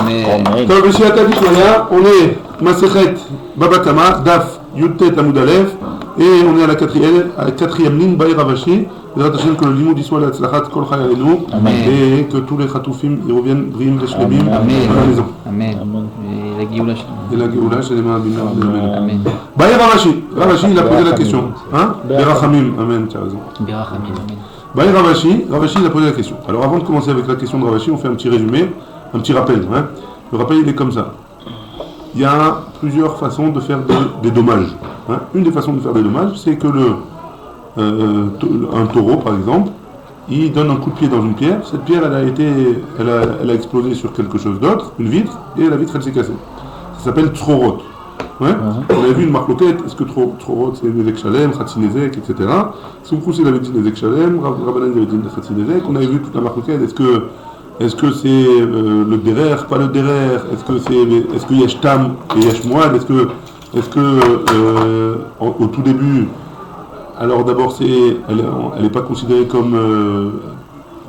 Amen. Dans le Shiata Tishmaya, on est Masechet Baba Kama, Daf, Yudtet Amud Aleph, et on est à la quatrième ligne, Baï Ravashi. Que le limoud y soit la tzlachat kol chayalenu, et que tous les chatoufim y reviennent brim veshlemim à la maison. Amen. Et la Géoula. Et la Géoula, chez les mains abîmées. Amen. Baï Ravashi, il a posé la question. Hein? Berachamim, amen, tu as raison. Berachamim, amen. Baï Ravashi, il a posé la question. Alors avant de commencer avec la question de Ravashi, on fait un petit résumé, un petit rappel. Hein? Le rappel, il est comme ça. Il y a plusieurs façons de faire des dommages. Hein? Une des façons de faire des dommages, c'est que un taureau par exemple, il donne un coup de pied dans une pierre, cette pierre elle a explosé sur quelque chose d'autre, une vitre, et la vitre elle s'est cassée. Ça s'appelle Tzrorot. Ouais? On avait vu une marloquette, est-ce que Tzrorot c'est Nezek Shalem, Khatsinezek, etc. Soumkous il avait dit Nezek Shalem, Rabbanan il avait dit Khatsinezek, on avait vu toute la marloquette, est-ce que c'est le derer, pas le derer, est-ce que Yesh Tam et Yesh Moad, est-ce que au tout début, alors d'abord elle n'est pas considérée comme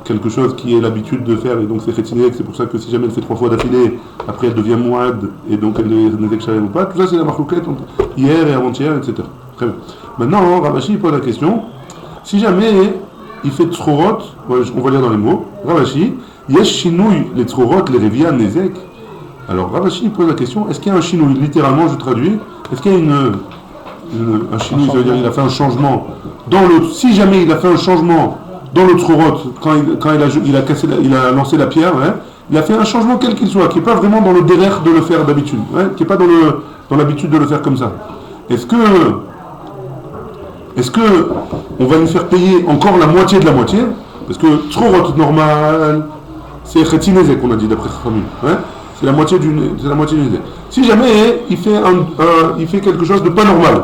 quelque chose qui est l'habitude de faire, et donc c'est Khatsinezek, c'est pour ça que si jamais elle fait 3 fois d'affilée, après elle devient Moad, et donc elle est Nezek Shalem ou pas, tout ça c'est la marloquette hier et avant-hier, etc. Très bien. Maintenant, Ravashi pose la question, si jamais il fait Tzrorot, on va lire dans les mots, Ravashi, Yesh Shinouy, les Tzrorot, les Revia, Nezek. Alors Ravashi pose la question, est-ce qu'il y a un Shinouy, littéralement je traduis, est-ce qu'il y a un Shinouy, ça veut dire qu'il a fait un changement si jamais il a fait un changement dans le Tzrorot, quand il a lancé la pierre, ouais, il a fait un changement quel qu'il soit, qui n'est pas vraiment dans le derer de le faire d'habitude, ouais, qui n'est pas dans l'habitude de le faire comme ça. Est-ce que on va lui faire payer encore la moitié de la moitié? Parce que Tzrorot normal, c'est Khatsinezek qu'on a dit d'après Khamim, ouais, c'est la moitié du Nezek. Si jamais il fait quelque chose de pas normal,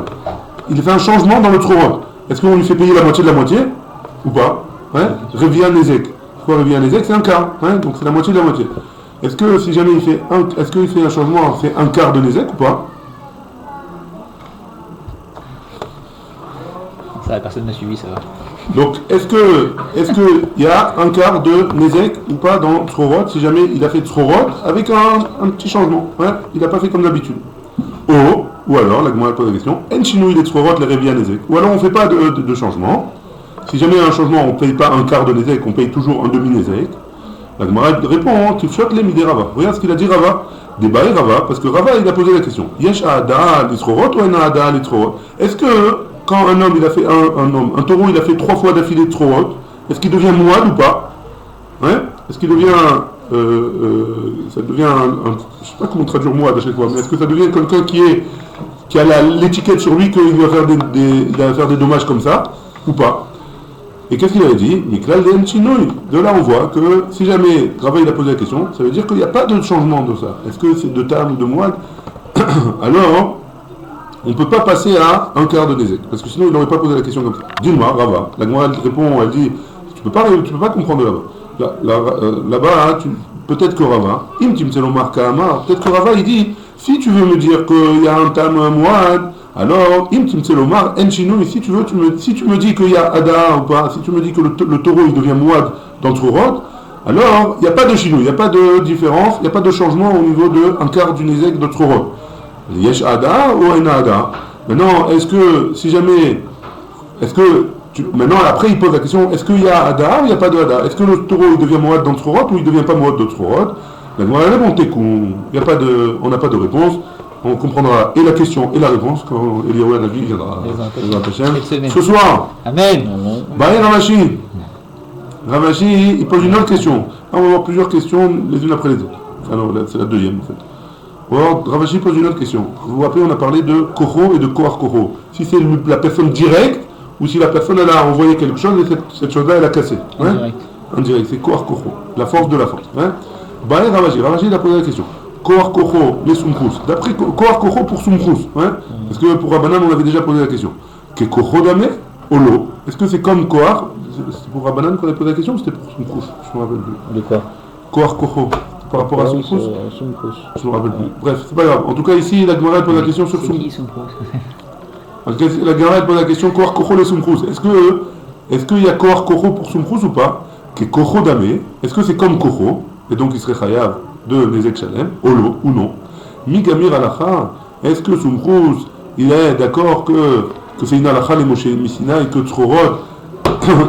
il fait un changement dans le Tzrorot, est-ce qu'on lui fait payer la moitié de la moitié ou pas? Ouais? Revia Nezek. Quoi Revia Nezek? C'est un quart, ouais, donc c'est la moitié de la moitié. Est-ce que si jamais il fait un changement, il fait un quart de Nezek ou pas? Ça, la personne m'a suivi, ça va. Donc, est-ce que il y a un quart de Nezek ou pas dans Tzrorot, si jamais il a fait Tzrorot avec un petit changement, ouais, il n'a pas fait comme d'habitude. Ou alors, la Gemara pose la question, En Shinouy les Tzrorot les Revia Nezek. Ou alors on ne fait pas de changement. Si jamais il y a un changement, on ne paye pas un quart de Nezek, on paye toujours un demi-Nezek. La Gemara répond, Tifshot les midé Rava. Regarde ce qu'il a dit Rava. Débaï Rava, parce que Rava il a posé la question. Yesh Ada les Tzrorot ou En Ada les Tzrorot? Est-ce que quand un homme, il a fait un taureau, il a fait 3 fois d'affilée de Tzrorot, est-ce qu'il devient Moad ou pas? Ouais? Est-ce qu'il devient ça devient je sais pas comment traduire Moad à chaque fois, mais est-ce que ça devient quelqu'un qui a l'étiquette sur lui qu'il doit faire des dommages comme ça ou pas? Et qu'est-ce qu'il avait dit? De là on voit que si jamais Rava il a posé la question, ça veut dire qu'il n'y a pas de changement de ça. Est-ce que c'est de Tam ou de Moad? Alors on ne peut pas passer à un quart de Nezek, parce que sinon il n'aurait pas posé la question comme ça. Dis-moi, Rava. La Gemara répond, elle dit, tu peux pas comprendre là-bas. Là-bas, peut-être que Rava, peut-être que Rava il dit, si tu veux me dire qu'il y a un tam moad, alors imtimtselomar enchino, et si tu me dis qu'il y a ada ou pas, si tu me dis que le taureau il devient moad dans Tzrorot, alors il n'y a pas de chino, il n'y a pas de différence, il n'y a pas de changement au niveau de un quart du Nezek de Tzrorot. Yesh Ada ou En Ada. Maintenant, maintenant après il pose la question, est-ce qu'il y a Ada ou il n'y a pas de Ada? Est-ce que le taureau il devient Moad dans Tzrorot ou il ne devient pas Moad de Tzrorot? La réponse on n'a pas de réponse. On comprendra et la question et la réponse quand Eliyahu Hanavi viendra. Ce soir. Amen. Baï Ravashi, il pose une autre question. On va voir plusieurs questions les unes après les autres. Enfin non, c'est la deuxième en fait. Alors, Ravashi pose une autre question. Vous vous rappelez, on a parlé de Kocho et de Kohar Kocho. Si c'est la personne directe, ou si la personne elle a envoyé quelque chose et cette chose-là elle a cassé. Indirect, c'est Kohar Kocho. La force de la force. Hein? Baé Ravashi il a posé la question. Kohar Kocho, les Soumkrous. D'après Kohar Kocho pour Soumkrous. Hein? Parce que pour Rabbanan, on avait déjà posé la question. Que Kocho Damer, Olo. Est-ce que c'est comme Kohar? C'était pour Rabbanan qu'on avait posé la question ou c'était pour Soumkrous? Je me rappelle plus. De quoi? Kohar Kocho. Par rapport à Soumkrous? Je me rappelle plus. Bref, c'est pas grave. En tout cas, ici, la Gemara pose la question sur Soumkrous. En tout cas, la Gemara pose la question Kohar Kocho les Soumkrous. Est-ce qu'il y a Kohar Kocho pour Soumkrous ou pas? Que Kocho Damé. Est-ce que c'est comme Kocho? Et donc il serait chayav de Nezek Shalem, Olo ou non. Migamir Alacha, est-ce que Sumchus, il est d'accord que c'est une Alacha les Moshe Missina et que Tzrorot,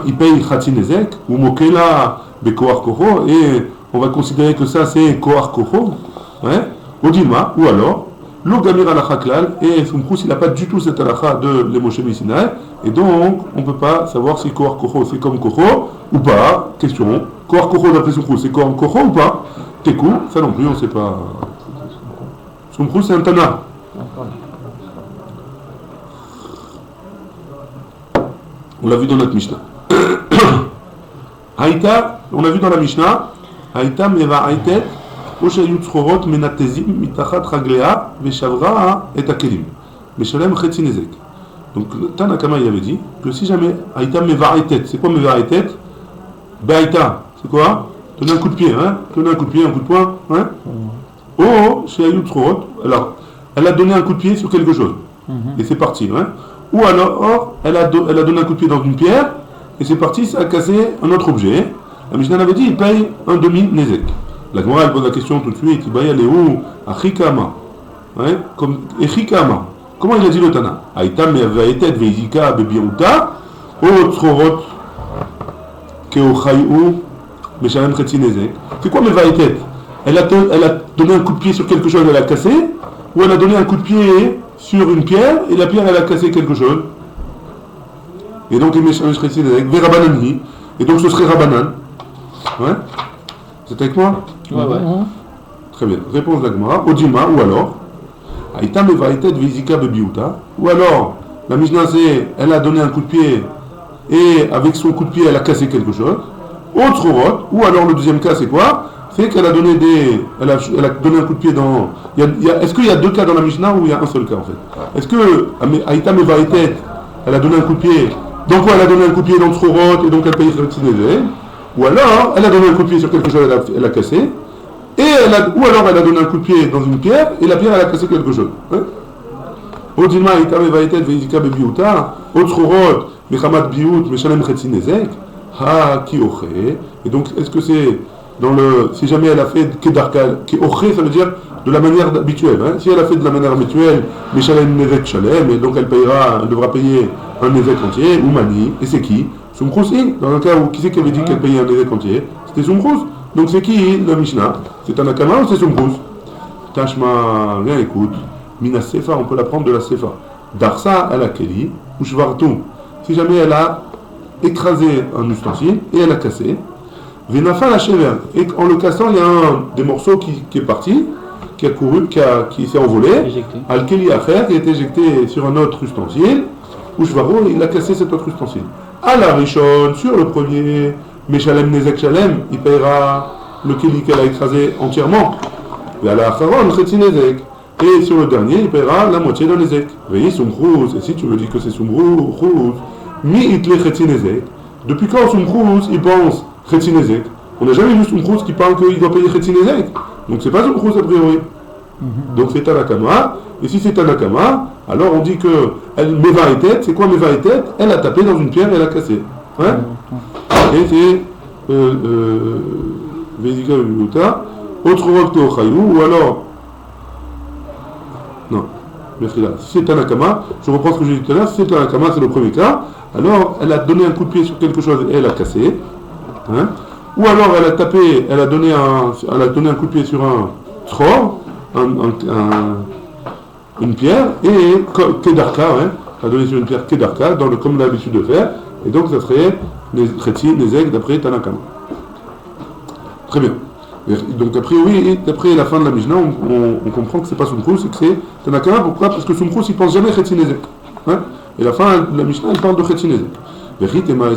il paye Khatsi Nezek, ou Mokela Bekoar Koho, et on va considérer que ça c'est Koar Koho, hein, Odilma, ou alors, Lo Gamir Alacha Klal, et Sumchus, il n'a pas du tout cette Alacha de les Moshe Missina, et donc on ne peut pas savoir si Koar Koho c'est comme Koho ou pas. Question, Koar Koho d'après Sumchus, c'est comme Koho ou pas? Tekou, ça non plus, on ne sait pas. Sumchus c'est un Tana. On l'a vu dans notre Mishnah. Haïta, on l'a vu dans la Mishnah. Haïta meva haïtet, oshayut chorot menatezim mitachat raglea veshavra et akelim. Meshalem chetzi nezek. Donc Tanakama il avait dit que si jamais Haïta meva haïtet, c'est quoi meva haïtet? Behaïta, c'est quoi? Donner un coup de pied, hein? Donner un coup de pied, un coup de poing, hein? Oh, shayut chorot. Alors, elle a donné un coup de pied sur quelque chose. Et c'est parti, hein? Ou alors, elle a donné un coup de pied dans une pierre, et c'est parti, ça a cassé un autre objet. La Mishnah avait dit, il paye un demi-nezek. La Gemara, elle pose la question tout de suite, il est où? Achikama. Ouais, comme Echikama. Comment il a dit le Tana? Aïtam ve'etet ve'izika bebiruta, o tzrorot keochayu meshalem chetzi nezek. C'est quoi mevaetet? Elle a donné un coup de pied sur quelque chose, elle a cassé, ou elle a donné un coup de pied sur une pierre, et la pierre elle a cassé quelque chose. Et donc il met avec Verabanani, et donc ce serait Rabanan. Ouais? C'est avec moi? Ouais. Très bien. Réponse d'Agmara, Odima, ou alors Aïta Mevaitet Vizika Bebiuta, ou alors la Mishnah c'est elle a donné un coup de pied, et avec son coup de pied elle a cassé quelque chose. Autre rote, ou alors le deuxième cas c'est quoi? C'est qu'elle a donné elle a donné un coup de pied dans. Est-ce qu'il y a deux cas dans la Mishnah ou il y a un seul cas en fait? Est-ce que Aïta Mevaïtet, elle a donné un coup de pied, donc elle a donné un coup de pied dans Tzrorot et donc elle paye Khatzinezek, ou alors elle a donné un coup de pied sur quelque chose, elle a cassé, ou alors elle a donné un coup de pied dans une pierre et la pierre elle a cassé quelque chose. Odilma Aïta Mevaïtet Veizika Bebiuta, Tzrorot, Mechamat Biout, Meshalem Khatzinezek, Ha Ki Oche, et donc est-ce que c'est. Si jamais elle a fait Kedarka, Keoché, ça veut dire de la manière habituelle. Hein. Si elle a fait de la manière habituelle, Meshalem Nezek Shalem, et donc elle devra payer un Nezek entier, ou Mani, et c'est qui? Sumchus. Dans un cas où qui c'est qui avait dit qu'elle payait un Nezek entier? C'était Sumchus. Donc c'est qui la Mishnah? C'est un Akama ou c'est Sumchus? Tashma, viens écoute. Mina Sefa, on peut la prendre de la Sefa. Darsa, elle a Keli, ou Shvartu. Si jamais elle a écrasé un ustensile, et elle a cassé, Venafa la chever, et en le cassant, il y a des morceaux qui est parti, qui a couru, qui s'est envolé, Al-Keli Acher, qui est éjecté sur un autre ustensile, ou Shvaro, il a cassé cet autre ustensile. À la Rishon, sur le premier, Meshalem Nezek Shalem, il paiera le Keli qu'elle a écrasé entièrement. Et à la Acharon, Chetzi Nezek. Et sur le dernier, il paiera la moitié d'un Nezek. Veillez Sumchus, et si tu me dis que c'est Sumchus, Mi Itle Chetzi Nezek. Depuis quand Sumchus, il pense Chetzi Nezek? On n'a jamais vu Sumchus qui parle qu'il doit payer Chetzi Nezek. Donc c'est pas Sumchus a priori. Donc c'est Tanakama. Et si c'est Tanakama, alors on dit que elle Meva et tête. C'est quoi Meva et tête? Elle a tapé dans une pierre et elle a cassé. Hein? Et c'est Vedika Viluta, autre rock de Ochayou, ou alors. Non, merci là. Si c'est Tanakama, je reprends ce que j'ai dit tout à l'heure. Si c'est Tanakama, c'est le premier cas. Alors elle a donné un coup de pied sur quelque chose et elle a cassé. Hein? Ou alors elle a donné un coup de pied sur un tror, une pierre, et Kedarka, hein? Elle a donné sur une pierre Kedarka, comme elle a l'habitude de faire, et donc ça serait Chetzi Nezek d'après Tanakama. Très bien. Donc a priori, d'après la fin de la Mishnah, on comprend que c'est pas Sumchus, c'est que c'est Tanakama. Pourquoi? Parce que Sumchus il pense jamais Chetzi Nezek. Hein? Et la fin de la Mishnah, elle parle de Chetzi Nezek.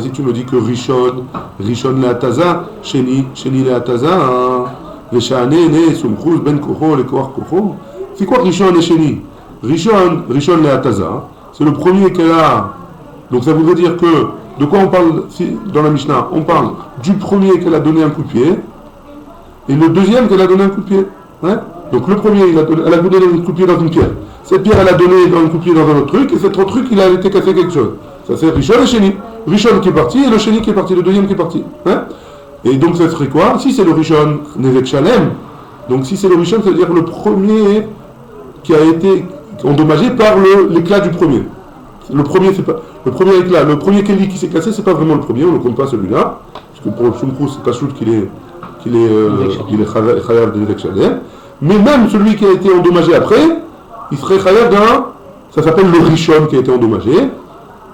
Si tu me dis que Rishon Leataza, Sheni Leataza, Veshane Ne Sumchus Ben Koho, Le Koar Koho. C'est quoi Rishon et Sheni? Rishon Leataza, c'est le premier qu'elle a. Donc ça voudrait dire que, de quoi on parle dans la Mishnah? On parle du premier qu'elle a donné un coup de pied, et le deuxième qu'elle a donné un coup de pied. Hein? Donc le premier, elle a donné un coup de pied dans une pierre. Cette pierre, elle a donné un coup de pied dans un autre truc, et cet autre truc, il a été cassé quelque chose. Ça c'est Rishon et Sheni. Rishon qui est parti et le Sheni qui est parti, le deuxième qui est parti. Hein? Et donc ça serait quoi? Si c'est le Rishon Nezek Shalem, Donc si c'est le Rishon, ça veut dire le premier qui a été endommagé par l'éclat du premier. Le premier, c'est pas le premier éclat, le premier Keli qui s'est cassé, c'est pas vraiment le premier, on ne compte pas celui-là, parce que pour le Shumkrous, c'est pas shoot qu'il est chayav de Nidek Shalem. Mais même celui qui a été endommagé après, il serait chayav d'un, ça s'appelle le Rishon qui a été endommagé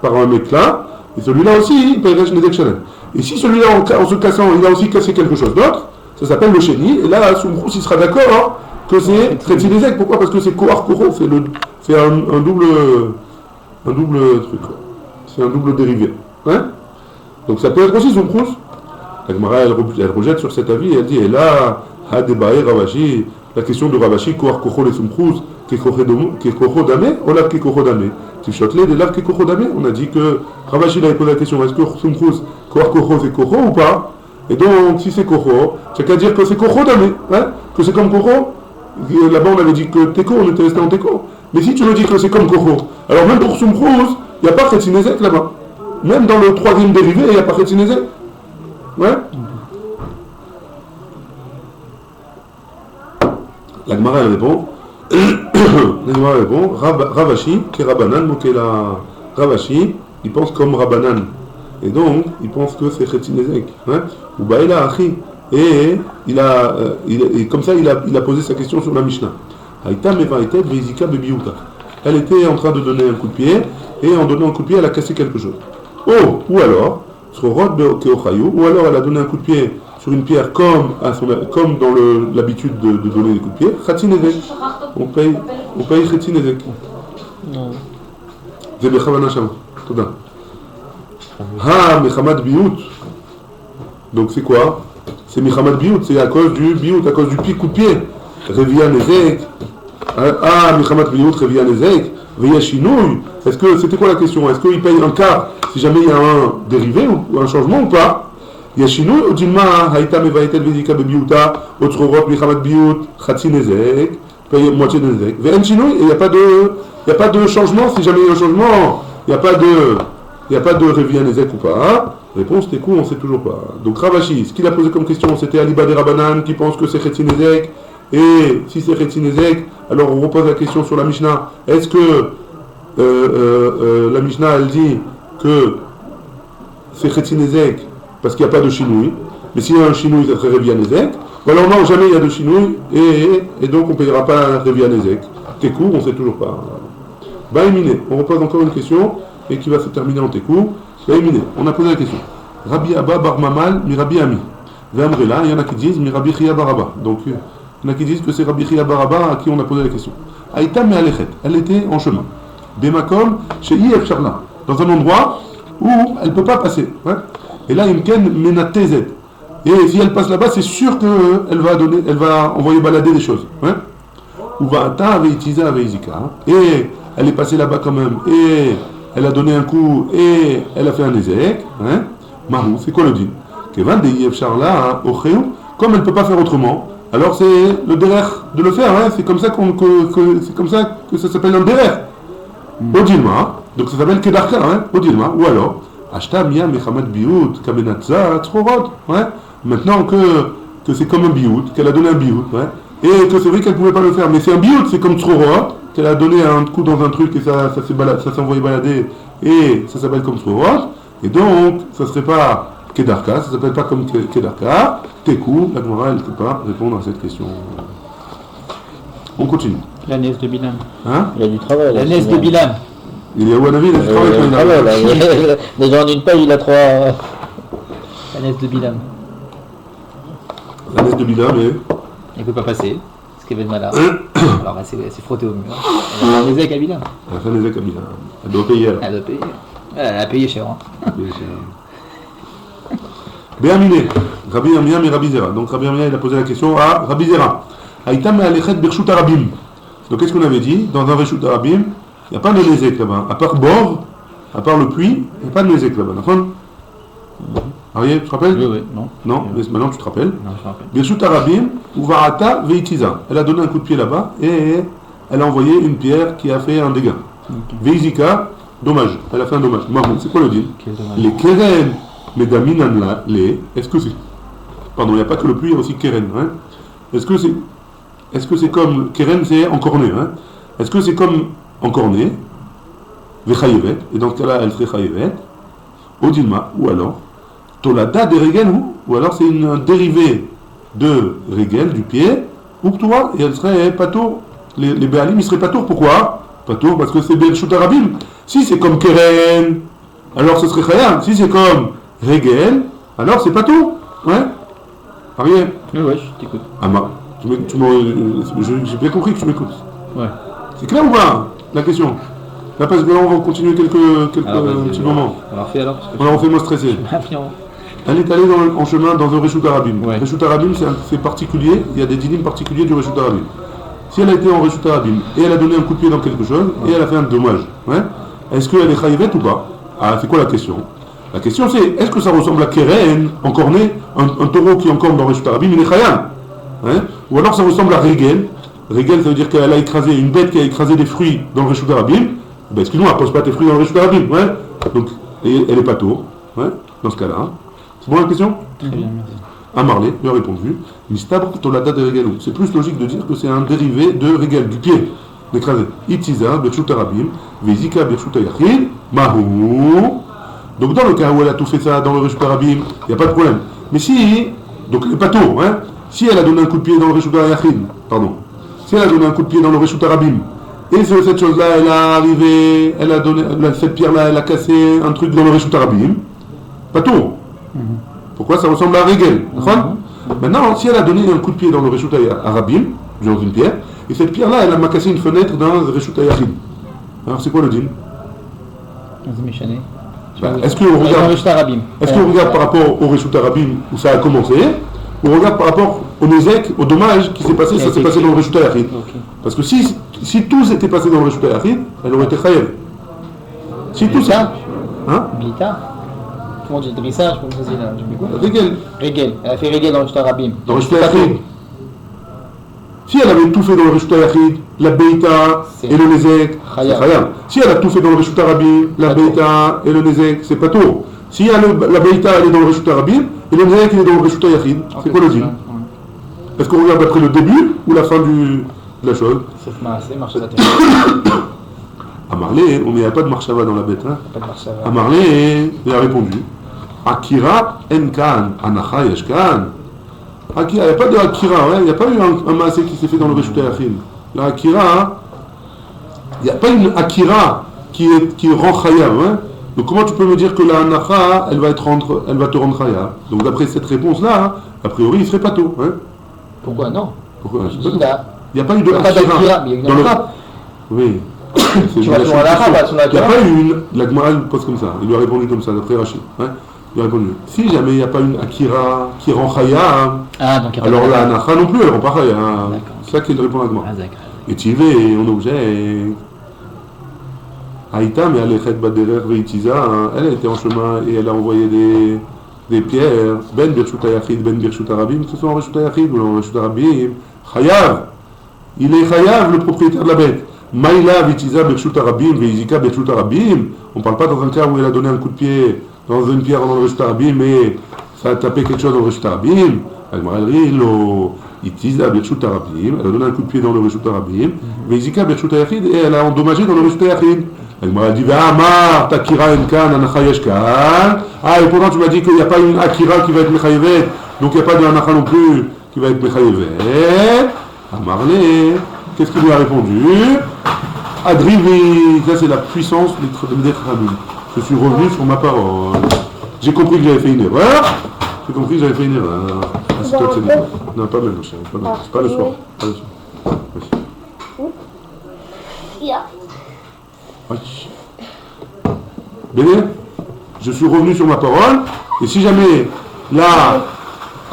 par un éclat, et celui-là aussi, il paierait Nidek Shalem. Et si celui-là, en se cassant, il a aussi cassé quelque chose d'autre, ça s'appelle le Sheni, et là, Shumkrous, il sera d'accord hein, que c'est Tretzinezek. Pourquoi? Parce que c'est Kohar Koro, c'est un double truc, quoi. C'est un double dérivé. Hein? Donc ça peut être aussi Shumkrous. La Gemara, elle rejette sur cet avis et elle dit, et là, Hadebae Ravashi, la question de Ravashi, Kohar Koro les Shumkrous, Kekoro Dame, Olav Kekoro Dame. Tifchotle, de Lav Kekoro Dame. On a dit que Ravashi il avait posé la question, est-ce que Shumkrous, Kohar Koro c'est Koro ou pas? Et donc, si c'est Koro, c'est qu'à dire que c'est Koro Dame, hein? Que c'est comme Koro. Là-bas, on avait dit que Teko, on était resté en Teko. Mais si tu me dis que c'est comme Koro, alors même pour Shumkrous, il n'y a pas Chetzinezek là-bas. Même dans le troisième dérivé, il n'y a pas Chetzinezek. Ouais. La Gemara elle répond. La Gemara répond. Ravashi, qui est Rabbanan, Mokela. Ravashi, il pense comme Rabbanan. Et donc, il pense que c'est Chetzinezek. Ou Baïla Achi. Et comme ça, il a posé sa question sur la Mishnah. Haïta Mevaitet Veizika Bebiuta. Elle était en train de donner un coup de pied, et en donnant un coup de pied, elle a cassé quelque chose. Oh, ou alors, ou alors elle a donné un coup de pied sur une pierre comme dans l'habitude de donner des coups de pied. Chatzinezek. On paye Chatzinezek. C'est Bechavana Shama. Toda. Ha, Mechamad Biout. Donc c'est quoi? C'est Mechamad Biout, c'est à cause du Biout, à cause du coup de pied. Revia Nezek. Ah, Mechamad Biout, Revia Nezek. Veyashinouy. Est-ce que c'était quoi la question? Est-ce qu'il paye un quart si jamais il y a un dérivé ou un changement ou pas? Yashinouy, Odilma, Haïta Mevaitet Vezika Bebiuta, Otrorot, Mechamad Biout, Chatzinezek, paye moitié de Nezek. Veyanshinouy, et il n'y a pas de changement si jamais il y a un changement. Il n'y a pas de Revia Nezek ou pas. Réponse, t'es cool, on ne sait toujours pas. Donc Ravashi, ce qu'il a posé comme question, c'était Aliba des Rabbanan qui pense que c'est Chetzinezek. Et si c'est Chetzinezek, alors on repose la question sur la Mishnah. Est-ce que la Mishnah, elle dit que c'est Chetzinezek parce qu'il n'y a pas de Shinouï, mais s'il y a un Shinouï, ça serait Revia Nezek. Ou alors non, jamais il y a de Shinouï, et donc on ne payera pas Revia Nezek. Tekou, on ne sait toujours pas. Baïminé, on repose encore une question, et qui va se terminer en Tekou. Baïminé, on a posé la question. Rabbi Abba bar Mamal, mi Rabbi Ami. V'amrela, il y en a qui disent mi Rabbi Chia bar Abba. Donc, il y en a qui disent que c'est Rabbi Chia bar Abba à qui on a posé la question. Aïta me alechet, elle était en chemin. Bemakom, chez Yef Charla, dans un endroit où elle ne peut pas passer. Ouais. Et là, Imken menatezet. Et si elle passe là-bas, c'est sûr qu'elle va envoyer balader des choses. Ouais. Ou va ata veitiza veizika. Et elle est passée là-bas quand même. Et elle a donné un coup et elle a fait un ézek. Hein. Mahou, c'est quoi le din? Kevan de Yef Charla, comme elle ne peut pas faire autrement. Alors c'est le derer de le faire, hein. C'est comme ça que ça s'appelle un derer. Odilma, donc ça s'appelle Kedarka, hein. Odilma, ou alors Ashta Mia Mechamad Biout, Kamenatza, Tzrorot, ouais. Maintenant que c'est comme un Biout, qu'elle a donné un Biout, ouais. Et que c'est vrai qu'elle ne pouvait pas le faire, mais c'est un Biout, c'est comme Tzrorot, qu'elle a donné un coup dans un truc et ça s'est envoyé balader, et ça s'appelle comme Tzrorot, et donc ça serait pas Kedarka, ça s'appelle pas comme Kedarka. Tekou, la Gemara, elle ne peut pas répondre à cette question. On continue. La NES de Bilam. Hein? Il y a du travail. La NES de Bilam. Il y a Wanavi, il y a du travail quand il a. Déjà en une page, il a 3. La NES de Bilam. La NES de Bilam, mais. Il ne peut pas passer, parce qu'il y avait de malade. Alors elle s'est frottée au mur. Elle a fait un ézec à Bilam. Elle a fait un ézec à Bilam. Elle doit payer. Elle doit payer. Elle a payé cher. Hein. Béaminé, Rabbi Amiam et Rabbi Zera. Donc Rabbi Amiam, il a posé la question à Rabbi Zera. Aïtam et Alechet Bershut Arabim. Donc qu'est-ce qu'on avait dit? Dans un Bershut Arabim, il n'y a pas de Nezek là-bas. À part bord, à part le puits, il n'y a pas de Nezek là-bas. D'accord? Ariel, tu te rappelles? Oui, non. Non, mais maintenant tu te rappelles. Non, je me rappelle. Bershut Arabim, Uvarata Veitiza. Elle a donné un coup de pied là-bas et elle a envoyé une pierre qui a fait un dégât. Veizika, dommage. Elle a fait un dommage. Marron, c'est quoi le deal? Les Keren. Mais Daminan là, est-ce que c'est. Pardon, il n'y a pas que le puits, il y a aussi Keren. Hein. Est-ce que c'est est-ce que c'est comme, Keren c'est encorné, hein? Est-ce que c'est comme encorné, Vechayevet, et dans ce cas-là, elle serait Chayevet, Odilma, ou alors, Tolada de Regel, ou alors c'est un dérivé de Regel, du pied, ou toi, et elle serait Patour. Les Béalim, ils seraient Patour, pourquoi? Patour, parce que c'est Bershut Arabim. Si c'est comme Keren, alors ce serait Chayam. Si c'est comme Regel, alors c'est Patour. Ouais? Ariel? Oui, je t'écoute. J'ai bien compris que tu m'écoutes. Ouais. C'est clair ou pas, la question? Là, parce que là, on va continuer quelques petits moments. Alors fais alors. On en fait moins stressé. Elle est allée en chemin dans un Reshut Arabim. Ouais. Reshut Arabim, c'est particulier, il y a des dynimes particuliers du Reshut Arabim. Si elle a été en Reshut Arabim et elle a donné un coup de pied dans quelque chose et elle a fait un dommage, ouais, est-ce qu'elle est chayivet ou pas? Ah, c'est quoi la question? La question c'est, est-ce que ça ressemble à Keren, encorné, un taureau qui encorne dans Reshut Arabim, il est chayam, hein? Ou alors ça ressemble à Regel. Regel, ça veut dire qu'elle a écrasé, une bête qui a écrasé des fruits dans le Reshut Arabim. Ben excuse-moi, pose pas tes fruits dans le Reshut Arabim, ouais. Donc, elle est pas tôt, ouais, dans ce cas-là. Hein. C'est bon la question? Très bien, merci. Amarlé lui a répondu, Mistabr Tolada de Regelou. C'est plus logique de dire que c'est un dérivé de Regel, du pied, d'écraser. Itziza, Bershut Arabim, Vezika, Bershut Ayachid, Mahou. Donc dans le cas où elle a tout fait ça dans le Reshut Arabim, il n'y a pas de problème. Mais si, donc elle n'est pas tôt, hein, si elle a donné un coup de pied dans le Reshut Ayachid, pardon, si elle a donné un coup de pied dans le Reshut Arabim, et cette chose-là, elle a arrivé, elle a donné, cette pierre-là, elle a cassé un truc dans le Reshut Arabim, pas tôt. Pourquoi ça ressemble à Regel? Maintenant, si elle a donné un coup de pied dans le Reshut Arabim, dans une pierre, et cette pierre-là, elle a cassé une fenêtre dans le Reshut Ayachid. Alors c'est quoi le din? Est-ce qu'on regarde par rapport au Reshut Arabim où ça a commencé, ou on regarde par rapport au Nezek, au dommage qui s'est passé, ça s'est passé dans le Reshut Ayachid? Parce que si tout s'était passé dans le Reshut Ayachid, elle aurait été chayev. Si tout ça... Hein? Blita. Comment on dit dressage, comme ça c'est là, Regel. Regel. Elle a fait Regel dans le Reshut Arabim. Dans le Reshut Ayachid. Si elle avait tout fait dans le Reshut Ayachid, la Beita et le Nezek, c'est Chayam. Si elle a tout fait dans le Reshut Arabim, la Beita et le Nezek, c'est pas tôt. Si la Beita elle est dans le Reshut Arabim, et le Nezek il est dans le Reshut Ayachid, c'est quoi le din? Est-ce qu'on regarde après le début ou la fin de la chose? Sauf marche à la terre. À Marley, il n'y a pas de marchava dans la bête. Hein? Pas de marchava. À Marley, il a répondu Akira enkan, anacha yeshkan. Akira, il n'y a pas de Akira, il n'y a pas eu un maasé qui s'est fait dans le Reshut Ayachid. La Akira, il n'y a pas une Akira qui rend chayam. Hein? Donc comment tu peux me dire que la anacha, elle va te rendre chayam? Donc d'après cette réponse-là, a priori, il ne serait pas tôt. Hein? Pourquoi non? Pourquoi? Il Il n'y a pas eu de Akira, mais il y a une Akira. Oui. Tu vas sur la Akira, sur la il n'y a pas eu une. La Gemara pose comme ça. Il lui a répondu comme ça, d'après Rachid. Hein? Il lui a répondu. Si jamais il n'y a pas une Akira qui rend chayam, alors la anacha non plus, elle ne rend pas chayam. C'est ça qu'il répond à la Gemara. Et tu es en objet. Aïta, mais elle est baderer veitiza. Elle était en chemin et elle a envoyé des pierres. Ben Bershut Ayachid, Ben Bershut Arabim, que ce soit en Reshut Ayachid ou en Reshut Arabim. Chayav. Il est chayav, le propriétaire de la bête. Maïla veitiza Bershut Arabim, veizika Bershut Arabim. On ne parle pas dans un cas où elle a donné un coup de pied dans une pierre dans le Reshut Arabim et ça a tapé quelque chose dans le Reshut Arabim. Itiza Bershut Arabim, elle a donné un coup de pied dans le Reshut Arabim, veizika Bershut Ayachid et elle a endommagé dans le Reshut Ayachid. Elle m'a dit, Amar, Takira Enkan, Anacha Yeshkan. Ah, et pourtant tu m'as dit qu'il n'y a pas une Akira qui va être Mechayevet, donc il n'y a pas de Anacha non plus qui va être Mechayevet. Amarle, qu'est-ce qu'il lui a répondu? Adrivi, ça c'est la puissance d'être Rabbi. Je suis revenu sur ma parole. J'ai compris que j'avais fait une erreur. Ah, c'est toi qui sais. Non, pas même, cher. C'est pas le soir. Pas le soir. Bien, je suis revenu sur ma parole, et si jamais la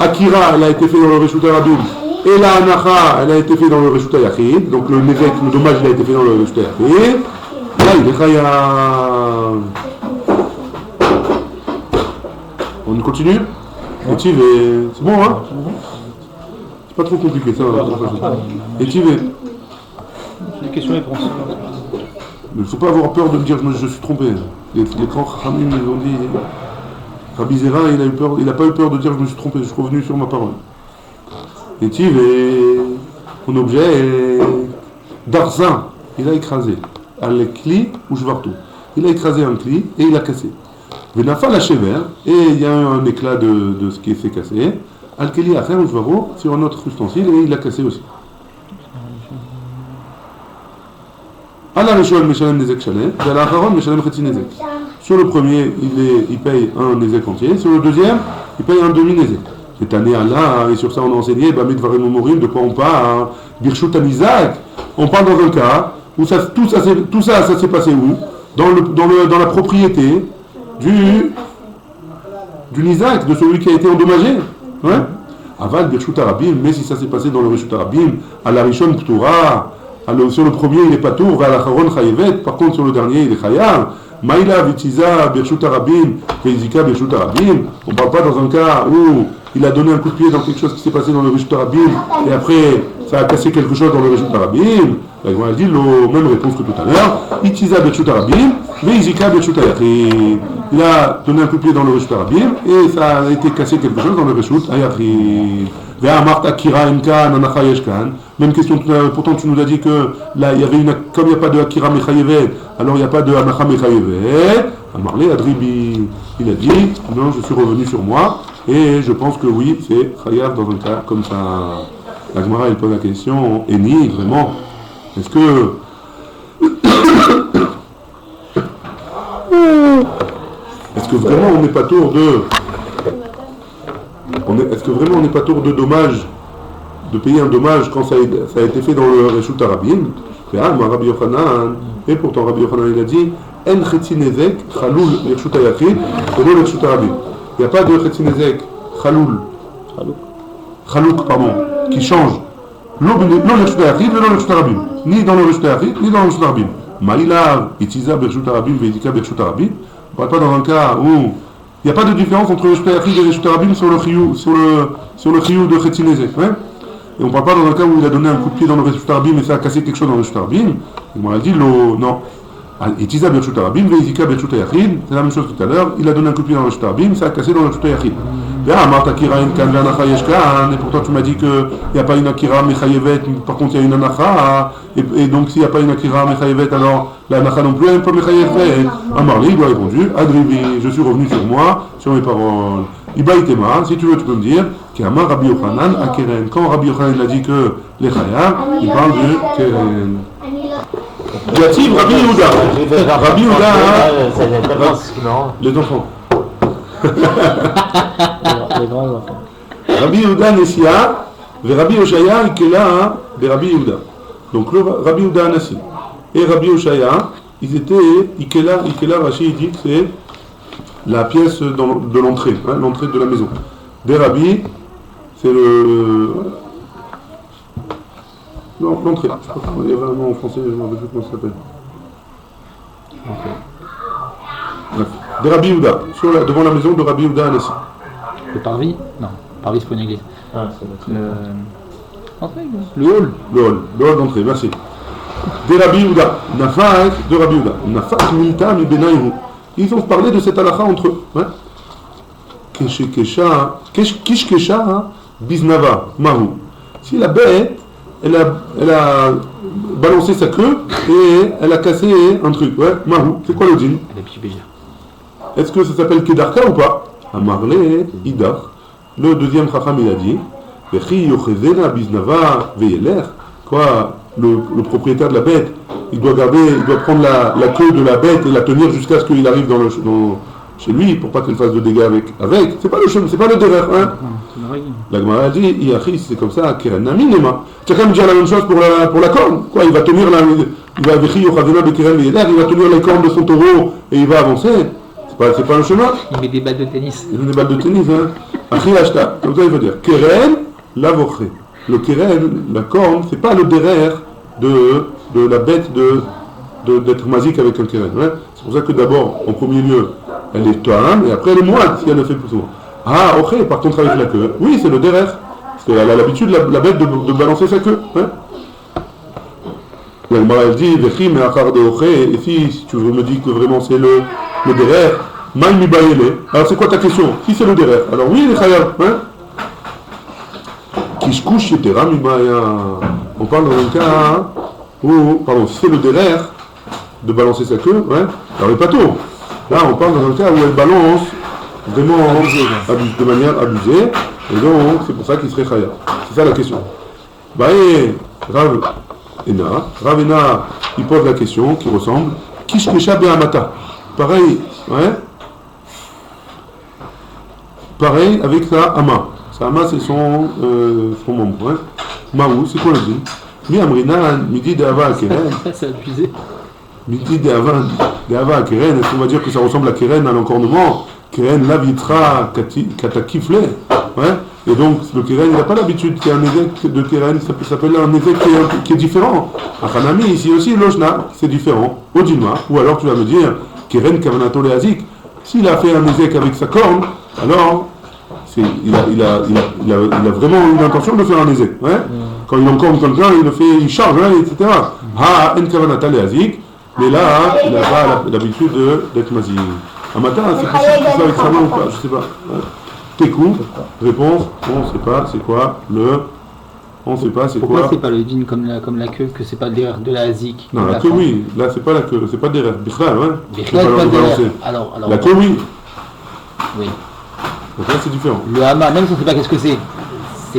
Akira elle a été faite dans le Reshut Arabim et la Anacha elle a été faite dans le Reshut Ayachid, donc le Nezek, le dommage il a été fait dans le Reshut Ayachid, là il est Chayam. On continue? C'est bon hein? C'est pas trop compliqué ça. Et tu veux? Les questions-réponses. Il ne faut pas avoir peur de me dire je suis trompé. Les grands Khamim ils ont dit Rabbi Zera il n'a pas eu peur de dire je me suis trompé, je suis revenu sur ma parole. Et Mon objet est d'argent. Il a écrasé. Al-Kli ou Jvartou. Il a écrasé un Kli et il a cassé. Venafa la chever, et il y a eu un éclat de ce qui s'est cassé. Al-Kli a fait un Jvarou sur un autre ustensile et il l'a cassé aussi. Allah Rishon Meshalem Nezek Shalem, et Allah Haron Meshalem Chetzi Nezek. Sur le premier, il paye un Nezek entier. Sur le deuxième, il paye un demi-Nezek. Cette année, Allah, et sur ça on a enseigné, Midvarim Umorim, de quoi on parle, Birshut Isaac. On parle dans un cas où tout ça s'est passé où? Dans la propriété du Isaac, de celui qui a été endommagé. Ouais? Aval Birshut Arabim, mais si ça s'est passé dans le Birshut Arabim, à la Rishon Ptura, sur le premier il est Patour, va à la Charon Chayevet, par contre sur le dernier il est Chayav. Maïla Vitiza Birshut Arabim, Veizika Birshut Arabim. On ne parle pas dans un cas où il a donné un coup de pied dans quelque chose qui s'est passé dans le Birshut Arabim et après ça a cassé quelque chose dans le Birshut Arabim. La Gemara dit la même réponse que tout à l'heure. Itiza Birshut Arabim, Veizika Birshut Ayachid. Il a donné un coup de pied dans le Birshut Arabim et ça a été cassé quelque chose dans le Birshut Ayachid. Même question, pourtant tu nous as dit que là il y avait comme il n'y a pas de Akira Mechayevet, alors il n'y a pas de Anacha Mechayevet. Amarle Adribi, il a dit non, je suis revenu sur moi et je pense que oui, c'est Chayav dans un cas comme ça. La Gemara elle pose la question, Eni, vraiment, est-ce que vraiment on n'est pas tour de est-ce que vraiment on n'est pas tour de dommage, de payer un dommage quand ça a été fait dans le Reshut Arabim? Rabbi Yochanan, et pourtant Rabbi Yochanan il a dit En Chetzi Nezek Chaloul Reshut Ayachid et non Reshut Arabim. Il n'y a pas de Chetzi Nezek Chalouk, pardon, qui change non Reshut Ayachid et non Reshut Arabim, ni dans le Reshut Ayachid ni dans le Reshut Arabim. Maïla Itiza Bershut Arabim Veidika Bershut Arabim. On ne parle pas dans un cas où il n'y a pas de différence entre le Reshut Ayachid et le Reshut Arabim sur le chiyou de Chetzi Nezek. Ouais? Et on ne parle pas dans un cas où il a donné un coup de pied dans le Reshut Arabim et ça a cassé quelque chose dans le Reshut Arabim. Et moi, il a dit non. Itiza Bershut Arabim Veidika Bershut Ayachid. C'est la même chose tout à l'heure. Il a donné un coup de pied dans le Reshut Arabim, ça a cassé dans le Reshut Ayachid. Et pourtant tu m'as dit qu'il n'y a pas une Akira Mechayevet, par contre il y a une Anacha, et donc s'il n'y a pas une Akira Mechayevet, alors la Anacha non plus, elle n'est pas Mechayevet. Amarli, il lui a répondu, Adribi, je suis revenu sur moi, sur mes paroles. Ibaïtema, si tu veux, tu peux me dire, Kiamar Rabbi Yochanan à Keren. Quand Rabbi Yochanan a dit que les Chayav, il parle de Keren. Yativ Rabbi Yehuda. Rabbi Yehuda, les enfants. Les grands enfants. Rabbi Yehuda Nessia, et Rabbi Oshaya Ikela de Rabbi Yehuda. Donc le Rabbi Yehuda Nassi et Rabbi Oshaya, ils étaient Ikela Rashi dit que c'est la pièce de l'entrée, hein, l'entrée de la maison. Des Rabbi, c'est l'entrée. Je crois qu'il y avait un nom en français, je ne me rappelle plus comment ça s'appelle. Bref. De Rabbi Yehuda, devant la maison de Rabbi Yehuda à Nassi. Le parvis? Non, parvis c'est pour une église. Le hall. Le hall d'entrée, merci. De Rabbi Yehuda, Nafak de Rabbi Yehuda, Nafak Milta mi Benaïhu. Ils ont parlé de cette halakha entre eux. Kishkesha Biznava, Mahu. Si la bête, elle a balancé sa queue et elle a cassé un truc, ouais, Mahu. C'est quoi le djinn? Elle est pibéja. Est-ce que ça s'appelle Kedarka ou pas? Amarle, Idar. Le deuxième Chacham il a dit Vechi Yochezena Biznava Veyeler. Quoi, le propriétaire de la bête, il doit prendre la queue de la bête et la tenir jusqu'à ce qu'il arrive chez lui pour pas qu'il fasse de dégâts avec. C'est pas le derer, hein? La Gemara a dit Iachi, c'est comme ça, Keren Naminema. Tu as quand même dire la même chose pour la corne. Quoi, il va tenir Vechi Yochezena Bekeren Veyeler, il va tenir les cornes de son taureau et il va avancer. C'est pas un chemin. Il met des balles de tennis. Il met des balles de tennis, hein. Achri Ashta. Comme ça, il veut dire Keren, l'avoche. Le Keren, la corne, c'est pas le derer de la bête d'être magique avec un Keren. Ouais. C'est pour ça que d'abord, en premier lieu, elle est Toham et après elle est moite si elle le fait plus souvent. Ah, ok, par contre avec la queue. Oui, c'est le derer. Parce qu'elle a l'habitude, la bête, de balancer sa queue. Ouais. La Gemara dit Vechi mais achar de oche. Et si tu me dis que vraiment c'est le derer, Maï mi baïele. Alors c'est quoi ta question? Si c'est le derer, alors oui, il est chayav. Kishkush yetera mi baya. on parle dans un cas où, pardon, si c'est le derrière de balancer sa queue, ouais, alors elle n'est pas tôt. Là, on parle dans un cas où elle balance vraiment de manière abusée, et donc c'est pour ça qu'il serait khaya. C'est ça la question. Rav Ena, il pose la question qui ressemble Kish Kesha Be'amata. Pareil, ouais. Pareil avec sa ama. Sa ama, c'est son membre. Hein. Maou, c'est quoi le dit Mi Amrina, Midi De'ava Akeren. C'est abusé. Midi De'ava Akeren, est-ce qu'on va dire que ça ressemble à Keren, à l'encornement Keren, la vitra, katakifle. Ouais. Et donc, le Keren, il n'a pas l'habitude qu'il y a un évêque de Keren, ça s'appelle un évêque qui est différent. À Hanami, ici aussi, Lojna, c'est différent. Odinma, ou alors tu vas me dire, Keren Kavanato Leazik, s'il a fait un évêque avec sa corne, alors il a vraiment une intention de faire un évêque. Hein? Quand il encorne quelqu'un, il charge, hein, etc. Ha, En Kavanata Leazik, mais là, il n'a pas l'habitude d'être mazi. Un matin, c'est possible qu'il soit avec sa main ou pas, je ne sais pas. Hein? Tekou, réponse, on ne sait pas, c'est quoi le... On ne sait pas, c'est Pourquoi quoi... c'est pas le din comme la queue, que c'est pas derrière de la hazik? Non, la queue, oui. Là, c'est pas la queue, c'est pas derrière. Bichlal, ouais. Bichlal, pas derrière. Alors, la queue, oui. Oui. Donc là, c'est différent. Le hama, même si on ne sait pas qu'est-ce que c'est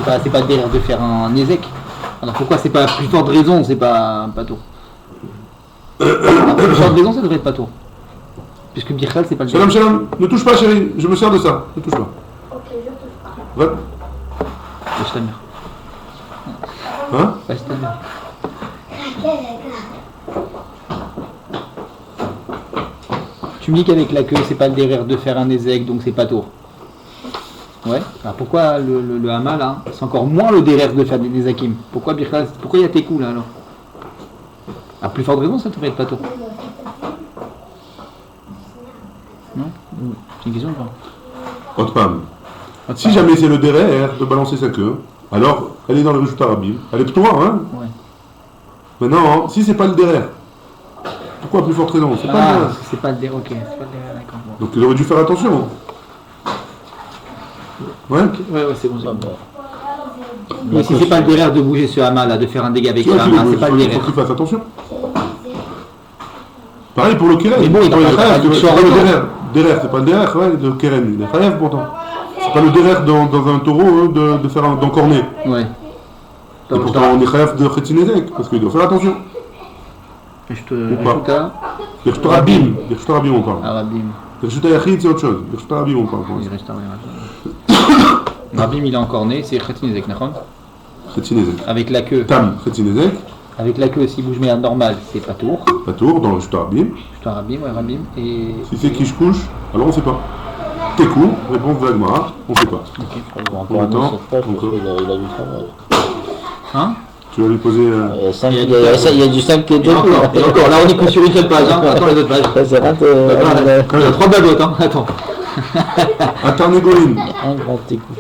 pas derrière de faire un ézek. Alors pourquoi c'est pas plus forte raison, c'est pas tour? Plus forte raison, ça devrait être pas tour. Puisque Bichlal, c'est pas le Shalom, shalom. Ne touche pas, chérie. Je me sers de ça. Ne touche pas. Ok, je touche pas. Ouais. Lâche ta mère. Hein? Lâche ta mère. Tu me dis qu'avec la queue, c'est pas le derrière de faire un ézek, donc c'est pas tour. Ouais. Alors pourquoi le hama là, c'est encore moins le derrière de faire des ézakim? Pourquoi Bichlal, pourquoi il y a tes coups là alors? À plus forte raison, ça devrait être pas tour. Non? C'est une question ou pas? Autre femme. Si jamais c'est le derrière de balancer sa queue, alors elle est dans le Rishut Arabim. Elle est plutôt rare, hein? Ouais. Maintenant, si c'est pas le derrière, pourquoi plus forte raison? C'est pas le derrière. C'est pas le derrière, ok, c'est pas le derrière, d'accord. Donc il aurait dû faire attention. Ouais? Ouais, c'est bon, c'est bon. Mais si c'est pas le derrière de bouger ce hama là, de faire un dégât avec Tu ce vois, hama, c'est pas le il faut derrière. qu'il fasse attention. Pareil pour le Keren. Mais bon, il a pas c'est de pas le derrière. Derrière, c'est pas le derrière, ouais, de Keren. Il est Khayav pourtant. C'est pas le derrière dans un taureau de faire d'encorner. Ouais. Et pourtant on est Khayav de Khetinezek, parce qu'il doit faire attention. Je te Ou pas. rajoute à Les Rishut Arabim. Les Rishut Arabim on parle. Arabim. Les Rishut Yachid c'est autre chose. Les Rishut Arabim on parle. pour Il l'instant. reste à rien. Arabim il est encore né, c'est Khetinezek, d'accord? Khetinezek. Avec la queue. Tam Khetinezek. Avec la queue, si bouge mais normal, c'est pas tour. Pas tour dans le Rishut Arabim. Je te Arabim, ouais, Arabim. Et. Si c'est qui je couche, alors on sait pas. Tekou, réponse de la Gemara, on sait pas. Encore un autre, c'est pas parce qu'il a du travail. Hein? Tu vas lui poser. Il y a du 5 et 2. Et encore, là on est que sur une seule page, hein. Attends les autres pages. Ça rentre. Il y a 3 babottes, hein. Attends. Atarnegolin. Un grand écoute.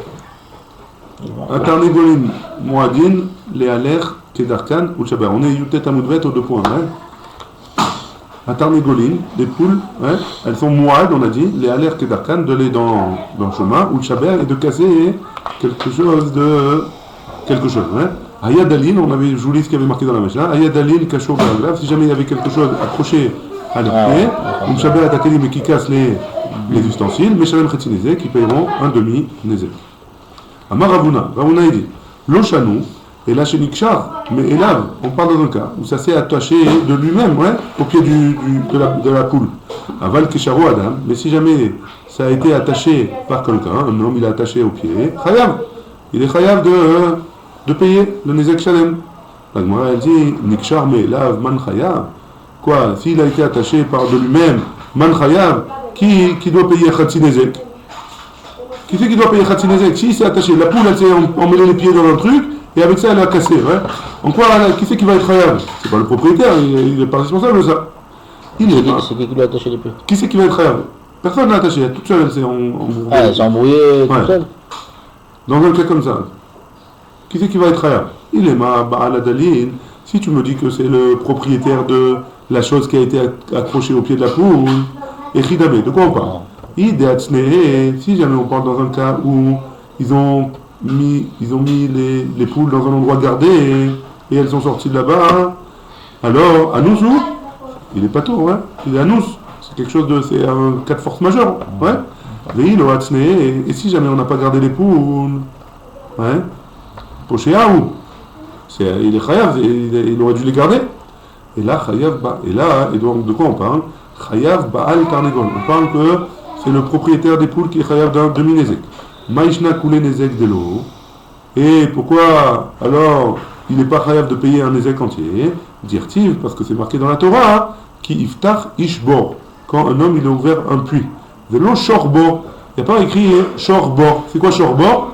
Atarnegolin, Moadin, Léaler, Kedarkan, ou Shaber. On est Yutet Amoudvet aux 2 points. Hein. Atarnegolin, des poules, ouais, elles sont Moad, on a dit, Léaler, Kedarkan, de les dans le chemin, ou Shaber, et de casser quelque chose de. Hein. Ayadalin, on avait joué ce qui avait marqué dans la machine. Ayadalin, Kachot, grave. Si jamais il y avait quelque chose accroché à leur pied, ou Shaber attaqué mais qui casse les ustensiles, mais Shalem Khetinezek, qui paieront un demi-nezek. Amar Ravuna, il dit Lochanou, et là chez Nikshar, mais Elav, on parle dans un cas où ça s'est attaché de lui-même, ouais, au pied de la poule. Aval Kesharo Adam, mais si jamais ça a été attaché par quelqu'un, un homme il a attaché au pied, Chayav, il est Chayav de payer le Nezek Shalem. La Gemara elle dit Nikshar, mais Elav, Man Chayav. Quoi, s'il a été attaché par de lui-même, Man Chayav, qui doit payer Khatsi Nezek? Qui c'est qui doit payer Khatsi Nezek? Si c'est attaché, la poule elle s'est emmêlée les pieds dans un truc, et avec ça elle a cassé, ouais. En quoi, qui c'est qui va être Chayav? C'est pas le propriétaire, il n'est pas responsable de ça. Il est pas. C'est qui lui a attaché les pieds? Qui c'est qui va être Chayav? Personne n'a attaché, toute seule elle s'est embrouillée. Ah, elle s'est embrouillée toute seule? Dans un cas comme ça. Qui c'est qui va être Chayav? Il est ma Ba'aladalin. Si tu me dis que c'est le propriétaire de la chose qui a été accrochée au pied de la poule, et Chidabe, de quoi on parle? Si jamais on parle dans un cas où ils ont mis les poules dans un endroit gardé, et elles sont sorties de là-bas, hein. Alors, Anous ou il est pas tôt, ouais. Il est Anous. C'est quelque chose de. C'est un cas de force majeure, ouais. Et si jamais on n'a pas gardé les poules, ouais. Pochéa ou il est chayav, il aurait dû les garder. Et là, chayav, et donc de quoi on parle? Chayav Baal Tarnegol. On parle que c'est le propriétaire des poules qui est chayav d'un demi-nézek. Maïshna Koulé Nézek de l'eau. Et pourquoi alors il n'est pas chayav de payer un nézek entier? Dirtiv, parce que c'est marqué dans la Torah, hein, qui iftach ishbor. Quand un homme il a ouvert un puits. De l'eau shorbor. Il n'y a pas écrit shorbor. C'est quoi shorbor?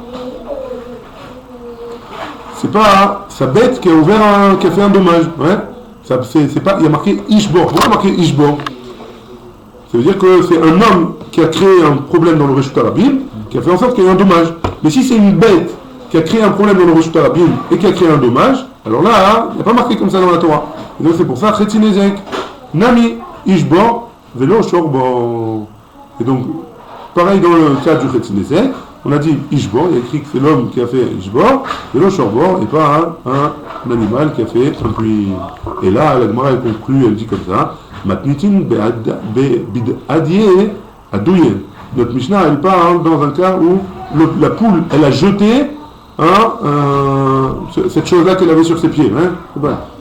C'est pas sa bête qui a ouvert qui a fait un dommage. Ouais. C'est pas, il y a marqué ishbor. Pourquoi marqué ishbor? Ça veut dire que c'est un homme qui a créé un problème dans le Reshut Harabim, qui a fait en sorte qu'il y ait un dommage. Mais si c'est une bête qui a créé un problème dans le Reshut Harabim et qui a créé un dommage, alors là, il n'y a pas marqué comme ça dans la Torah. Et donc c'est pour ça, Chetzi Nezek, Nami, Ishbor, Velo Shorbor. Et donc, pareil dans le cas du Chetzi Nezek, on a dit Ishbor, il y a écrit que c'est l'homme qui a fait Ishbor, Velo Shorbor, et pas un animal qui a fait un puits. Et là, la Gemara elle conclut, elle dit comme ça, Matnitin bid'adiye adouye. Notre Mishnah, elle parle dans un cas où la poule, elle a jeté cette chose-là qu'elle avait sur ses pieds, hein,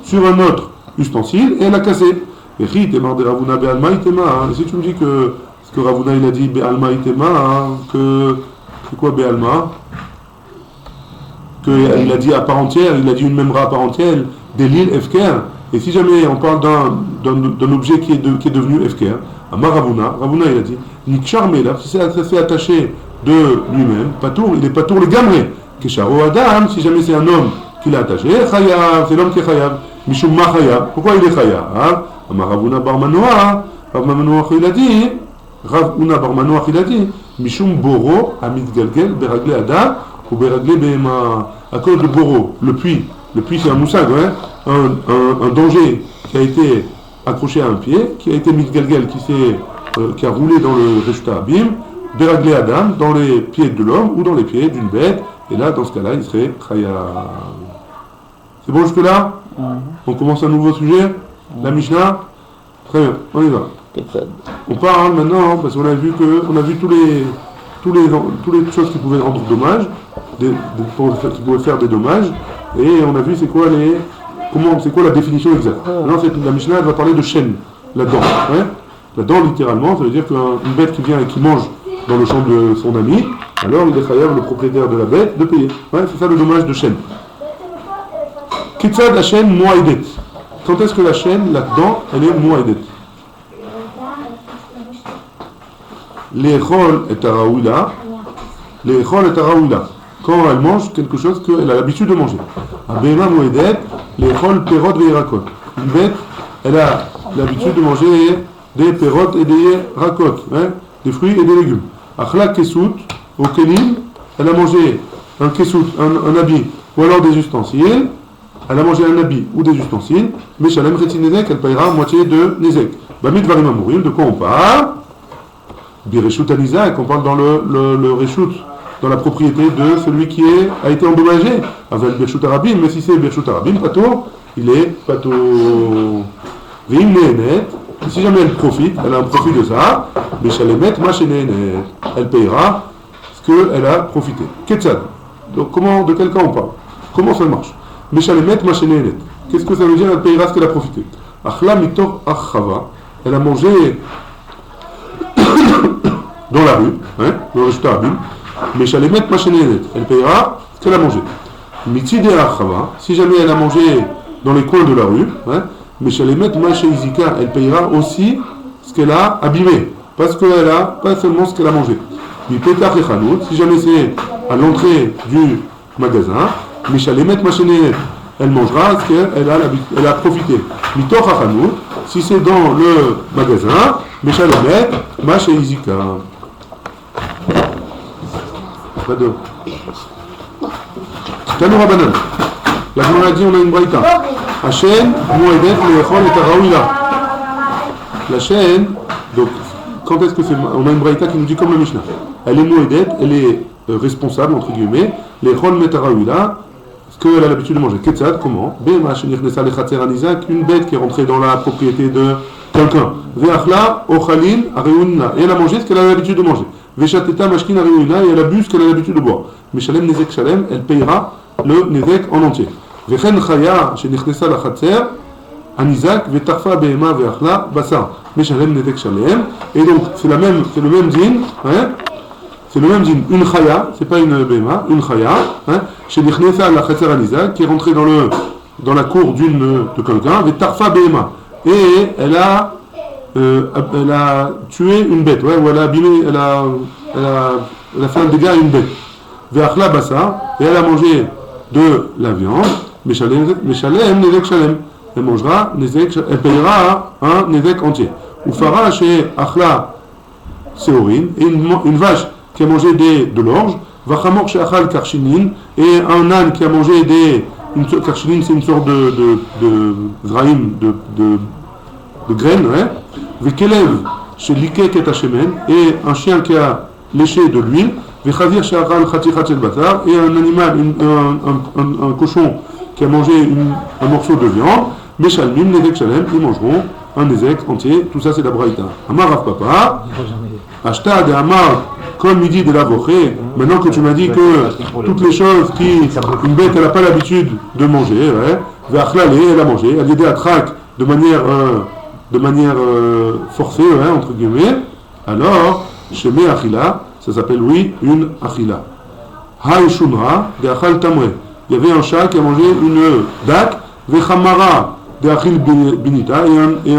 sur un autre ustensile, et elle a cassé. Et si tu me dis que ce que Ravuna il a dit Be'alma itema, que c'est quoi Be'alma? Qu'il a dit à part entière, il a dit une memra à part entière, des l'île Efker. Et si jamais on parle d'un objet qui est devenu Efker, Amar Ravuna il a dit Nikshar Mela, si ça s'est attaché de lui-même, Patour, il est Patour le Gamré. Kesharo Adam, si jamais c'est un homme qui l'a attaché, Chayav, c'est l'homme qui est Chayav. Mishum Ma Chayav, pourquoi il est Chayav? Amar Ravuna Bar Manoach, il a dit, Ravuna Bar Manoach il a dit, Mishum Boro, Amit Galgel, Beragle Adam, ou Beragle Behema, à cause de Boro, le puits c'est un moussag, hein, un danger qui a été accroché à un pied, qui a été mitgalgel, qui a roulé dans le Reshut Harabim, Beragle Adam, dans les pieds de l'homme ou dans les pieds d'une bête, et là, dans ce cas-là, il serait Chayav. C'est bon jusque-là? On commence un nouveau sujet? La Mishnah? Très bien, on y va. On parle maintenant, parce qu'on a vu toutes les choses qui pouvaient rendre dommage, qui pouvaient faire des dommages, et on a vu c'est quoi la définition exacte. Maintenant, la Mishnah elle va parler de chaîne, la dent. Hein? La dent, littéralement, ça veut dire qu'une bête qui vient et qui mange dans le champ de son ami, alors il est chayav, le propriétaire de la bête, de payer. Ouais, c'est ça le dommage de chaîne. Kitzad la chaîne moaïdet. Quand est-ce que la chaîne, la dent, elle est moaïdet? L'échol est araoula. L'échol est araoula. Quand elle mange quelque chose qu'elle a l'habitude de manger. Abéma moedet, l'échol perot veirakot. Une bête, elle a l'habitude de manger des perot et des rakot, hein, des fruits et des légumes. Achla kesout, au kelim, elle a mangé un kesout, un habit, ou alors des ustensiles. Elle a mangé un habit ou des ustensiles. Mais shalem chetzi nezek, elle payera moitié de nezek. Bamit varim amourim, de quoi on parle? Bireshut anizak, on parle dans le reshut, dans la propriété de celui qui a été endommagé. Avec Bireshut Harabim, mais si c'est Bireshut Harabim, Pato, il est Pato. Vim nehenet, si jamais elle profite, elle a un profit de ça, mais shalemet ma shenehenet, elle payera ce qu'elle a profité. Ketzad. Donc de quel cas on parle? Comment ça marche? Mais shalemet ma shenehenet. Qu'est-ce que ça veut dire? Elle payera ce qu'elle a profité. Achla mitor achava, elle a mangé dans la rue, hein, dans le Reshut Harabim, mais shalemet ma shenehenet, elle payera ce qu'elle a mangé. Mitide achava, si jamais elle a mangé dans les coins de la rue, hein, mais shalemet ma sheizika, elle payera aussi ce qu'elle a abîmé, parce qu'elle a pas seulement ce qu'elle a mangé. Mais petach echanout, si jamais c'est à l'entrée du magasin, mais shalemet ma shenehenet, elle mangera ce qu'elle a profité. Mitoch echanout, si c'est dans le magasin, mais shalemet ma sheizika. Bado. Tanu Rabanan. La Gemara dit on a une braïta. La chaîne, moedet le'echol et araoula. La chaîne, donc quand est-ce que c'est? On a une braïta qui nous dit comme le Mishnah. Elle est moedet, elle est responsable entre guillemets. Le'echol et araoula, qu'elle a l'habitude de manger. Ketzad, comment? Bema shenirnesa lechatzer anizak, une bête qui est rentrée dans la propriété de quelqu'un. Ve'achla ochalin areunna, et elle a mangé ce qu'elle a l'habitude de manger. Ve'shateta mashkin areunna, et elle a bu ce qu'elle a l'habitude de boire. Meshalem nezek shalem, elle payera le nezek en entier. Vechen chaya shenirnesa lechatzer anizak ve'tarfa be'ema ve'achla basar. Meshalem nezek shalem, et donc c'est le même din, hein? C'est le même din, une chaya, c'est pas une béma, une chaya, hein, chez l'ichnesa la chetzer anisa, qui est rentrée dans la cour de quelqu'un, avec tarfa béma, et elle a tué une bête, ouais, ou elle a abîmé, elle a fait un dégât à une bête. Ve'achla basa, et elle a mangé de la viande, meshalem nezek shalem, elle mangera, elle payera un nezek entier. Ou fara chez achla seorin, et une vache qui a mangé de l'orge, vachamor she'achal karshinin, et un âne qui a mangé karshinin, c'est une sorte de zraïm, de graines, ouais. Vekelev she'likek et hashemen, et un chien qui a léché de l'huile, vechazir she'achal chatichat shel batar, et un animal, un cochon qui a mangé un morceau de viande, meshalmim nezek shalem, ils mangeront un nezek entier. Tout ça c'est la braïta. Amar Rav Papa, Ashta de Amar, comme il dit de la Voché, maintenant que tu m'as dit que toutes les choses une bête elle n'a pas l'habitude de manger, ouais, elle a mangé, elle a aidé à traque de manière forcée, ouais, entre guillemets, alors, Sheme Achila, ça s'appelle oui, une Achila. Haï Shunra, de Achal Tamre. Il y avait un chat qui a mangé une dak, Vechamara, de Achil Binita, et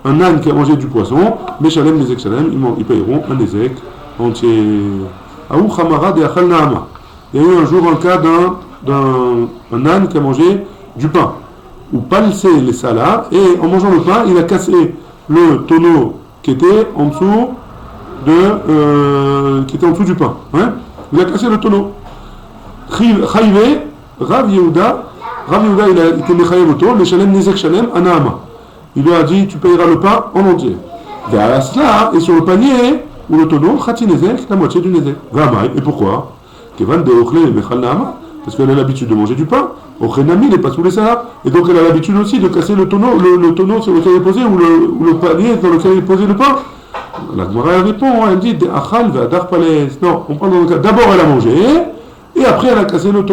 un âne qui a mangé du poisson, Meshalem Nezek Shalem, ils payeront un Nezek entier. Aou Chamara de Achal Naama. Il y a eu un jour un cas d'un âne qui a mangé du pain, ou palsé les salas, et en mangeant le pain, il a cassé le tonneau qui était en dessous du pain. Hein? Il a cassé le tonneau. Chayivé, Rav Yehuda, il a été mechayev auto, le shalem nezek shalem anaama. Il lui a dit, tu payeras le pain en entier. Et sur le panier, ou le tonneau, chati nezek, la moitié du nezek. Et pourquoi? Kevan de ochle mechal naama, parce qu'elle a l'habitude de manger du pain. Ochenami, il n'est pas sous les salas. Et donc elle a l'habitude aussi de casser le tonneau sur lequel il est posé, ou le panier dans lequel il est posé le pain. La Gemara répond, elle dit, achal ve'adar pales. Non, on parle dans le cas, d'abord elle a mangé, et après elle a cassé le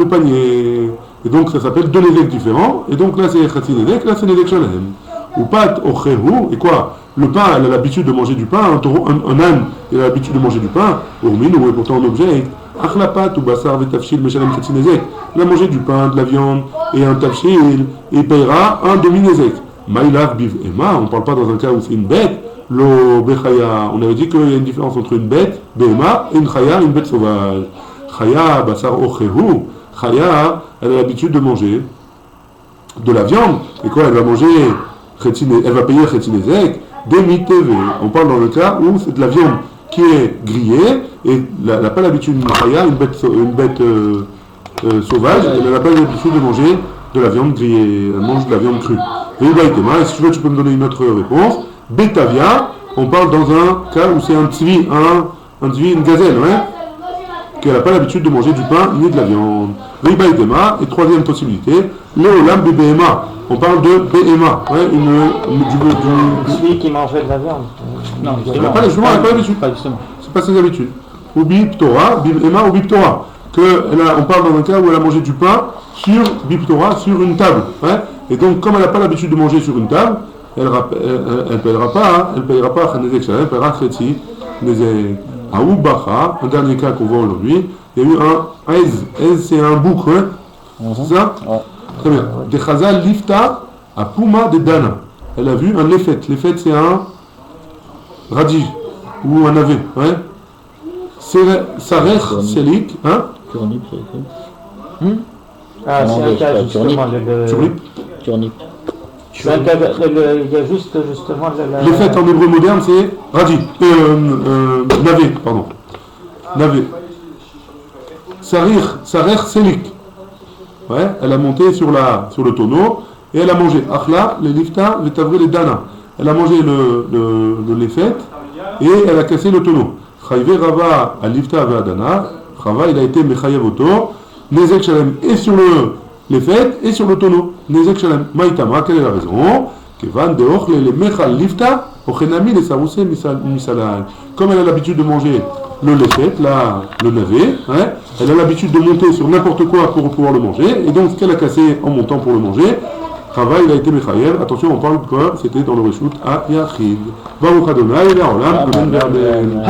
panier. Et donc ça s'appelle deux nézek différents. Et donc là c'est chati nezek, là c'est nezek shalem. Ou pat ochehu, et quoi? Le pain, elle a l'habitude de manger du pain, un âne, il a l'habitude de manger du pain, urmin, ou est pourtant un objet. Achlapat ou basar vetafshil meshalem chati nezek. Il a mangé du pain, de la viande, et un tafshil, et il payera un demi-nezek. Maïlav biv ema, on ne parle pas dans un cas où c'est une bête. Lo bechaya, on avait dit qu'il y a une différence entre une bête, bema, et une chaya, une bête sauvage. Chaya, basar ochehu. Chaya, elle a l'habitude de manger de la viande. Et quoi, elle va manger, elle va payer chetinezek, demi-tv. On parle dans le cas où c'est de la viande qui est grillée, et elle n'a pas l'habitude d'une chaya, une bête sauvage, elle n'a pas l'habitude de manger de la viande grillée. Elle mange de la viande crue. Et si tu veux, tu peux me donner une autre réponse. Betavia, on parle dans un cas où c'est un tzvi, une gazelle, ouais, qu'elle n'a pas l'habitude de manger du pain ni de la viande. Et troisième possibilité, Léolam Bébéma, on parle de Béhéma, ouais, Celui qui mangeait de la viande. Non, elle n'a pas l'habitude. Pas justement. C'est pas ses habitudes. Ou Biptora, Bibéma ou Biptora. On parle dans un cas où elle a mangé du pain sur Biptora, sur une table. Ouais. Et donc, comme elle n'a pas l'habitude de manger sur une table, elle ne payera pas, elle payera Chetzi, Nezek. À Oubacha, un dernier cas qu'on voit aujourd'hui, il y a eu un Ez, c'est un bouc, hein? C'est ça? Très bien. De Chazal Lifta à Puma de Dana. Elle a vu un Lefet. Lefet, c'est un radis ou un navet, ouais? Sarech Selik, hein? Turnip, Ah, c'est un cas justement. Turnip. Il y a justement Les fêtes en hébreu moderne, c'est radis, navet, pardon. Navet. Sarer selik. Ouais, elle a monté sur le tonneau et elle a mangé. Achla, les lifta, les tavre, les dana. Elle a mangé le lefet et elle a cassé le tonneau. Chayve Rava à lifta ve dana. Rava, il a été mechayev auto Nezek Shalem et sur les fêtes et sur le tonneau. Nezek Shalem. Maïtama, quelle est la raison? Kevan de ochle le mechal lifta, ochenami le sarouse misalan. Comme elle a l'habitude de manger le lefet, là, le navet, hein, elle a l'habitude de monter sur n'importe quoi pour pouvoir le manger, et donc ce qu'elle a cassé en montant pour le manger, Rava, il a été mechayev. Attention, on parle de quoi? C'était dans le reshoot à Yachid. Baruch Adonai, Le'olam, Amen, Amen.